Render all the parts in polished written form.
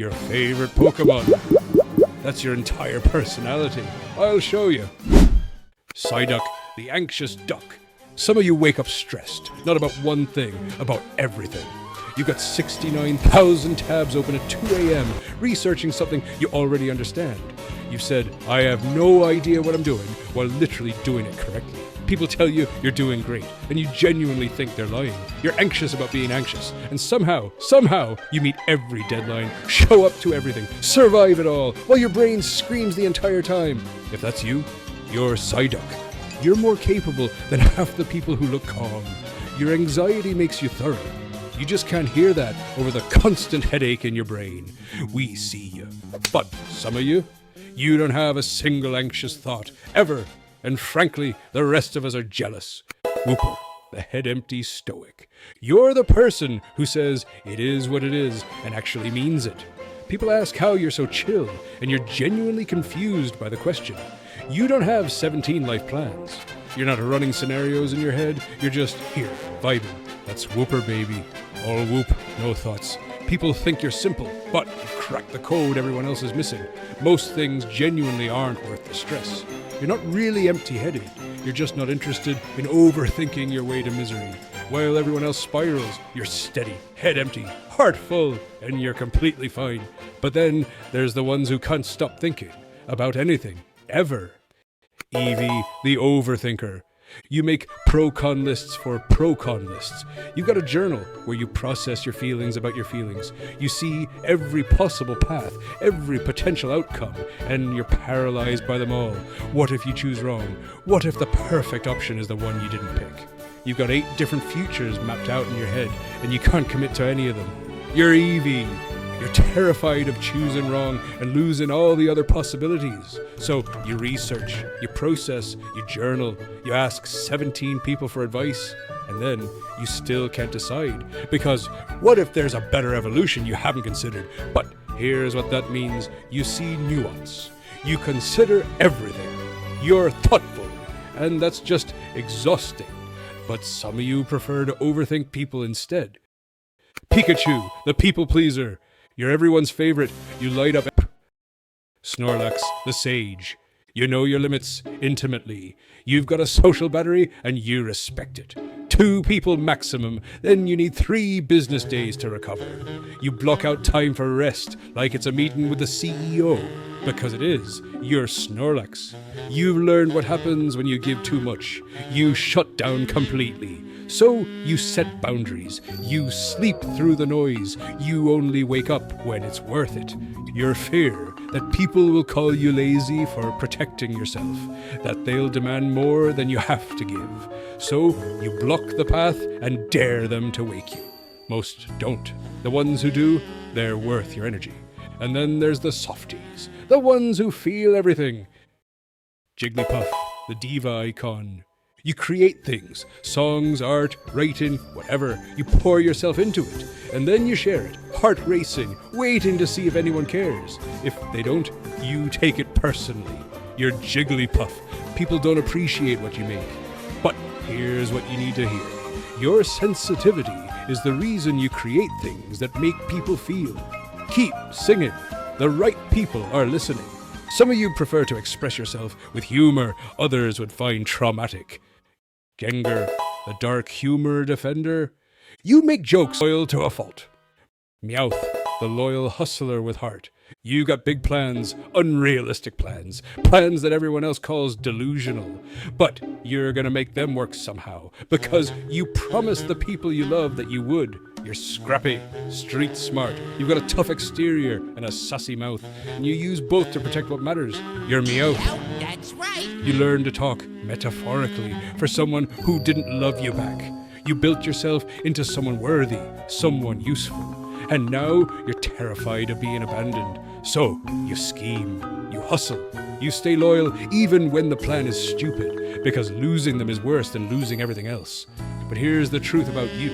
Your favorite Pokémon. That's your entire personality. I'll show you. Psyduck, the anxious duck. Some of you wake up stressed, not about one thing, about everything. You've got 69,000 tabs open at 2 a.m. researching something you already understand. You've said, I have no idea what I'm doing, while literally doing it correctly. People tell you you're doing great, and you genuinely think they're lying. You're anxious about being anxious, and somehow, you meet every deadline, show up to everything, survive it all, while your brain screams the entire time. If that's you, you're Psyduck. You're more capable than half the people who look calm. Your anxiety makes you thorough. You just can't hear that over the constant headache in your brain. We see you. But some of you, you don't have a single anxious thought, ever. And frankly, the rest of us are jealous. Whooper, the head-empty stoic. You're the person who says it is what it is and actually means it. People ask how you're so chill, and you're genuinely confused by the question. You don't have 17 life plans. You're not running scenarios in your head. You're just here, vibing. That's Whooper, baby. All whoop, no thoughts. People think you're simple, but you crack the code everyone else is missing. Most things genuinely aren't worth the stress. You're not really empty-headed. You're just not interested in overthinking your way to misery. While everyone else spirals, you're steady, head empty, heart full, and you're completely fine. But then there's the ones who can't stop thinking about anything, ever. Evie, the overthinker. You make pro-con lists for pro-con lists. You've got a journal where you process your feelings about your feelings. You see every possible path, every potential outcome, and you're paralyzed by them all. What if you choose wrong? What if the perfect option is the one you didn't pick? You've got 8 different futures mapped out in your head, and you can't commit to any of them. You're Evie. You're terrified of choosing wrong and losing all the other possibilities. So you research, you process, you journal, you ask 17 people for advice, and then you still can't decide. Because what if there's a better evolution you haven't considered? But here's what that means. You see nuance. You consider everything. You're thoughtful. And that's just exhausting. But some of you prefer to overthink people instead. Pikachu, the people pleaser. You're everyone's favorite. You light up. Snorlax, the sage. You know your limits intimately. You've got a social battery and you respect it. 2 people maximum, then you need 3 business days to recover. You block out time for rest like it's a meeting with the CEO. Because it is. You're Snorlax. You've learned what happens when you give too much. You shut down completely. So you set boundaries. You sleep through the noise. You only wake up when it's worth it. Your fear that people will call you lazy for protecting yourself, that they'll demand more than you have to give. So you block the path and dare them to wake you. Most don't. The ones who do, they're worth your energy. And then there's the softies, the ones who feel everything. Jigglypuff, the diva icon. You create things, songs, art, writing, whatever. You pour yourself into it, and then you share it, heart racing, waiting to see if anyone cares. If they don't, you take it personally. You're Jigglypuff. People don't appreciate what you make. But here's what you need to hear. Your sensitivity is the reason you create things that make people feel. Keep singing. The right people are listening. Some of you prefer to express yourself with humor, others would find traumatic. Gengar, the dark humor defender. You make jokes loyal to a fault. Meowth, the loyal hustler with heart. You got big plans, unrealistic plans, plans that everyone else calls delusional. But you're gonna make them work somehow, because you promised the people you love that you would. You're scrappy, street smart, you've got a tough exterior and a sassy mouth, and you use both to protect what matters. You're Meowth. That's right. You learn to talk metaphorically for someone who didn't love you back. You built yourself into someone worthy, someone useful. And now you're terrified of being abandoned. So you scheme, you hustle, you stay loyal even when the plan is stupid, because losing them is worse than losing everything else. But here's the truth about you.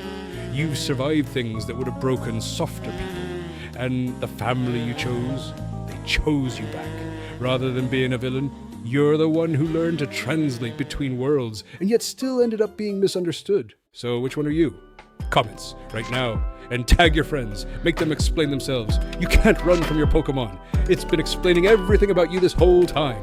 You've survived things that would have broken softer people. And the family you chose, they chose you back. Rather than being a villain, you're the one who learned to translate between worlds and yet still ended up being misunderstood. So which one are you? Comments right now. and tag your friends. Make them explain themselves. You can't run from your Pokémon. It's been explaining everything about you this whole time.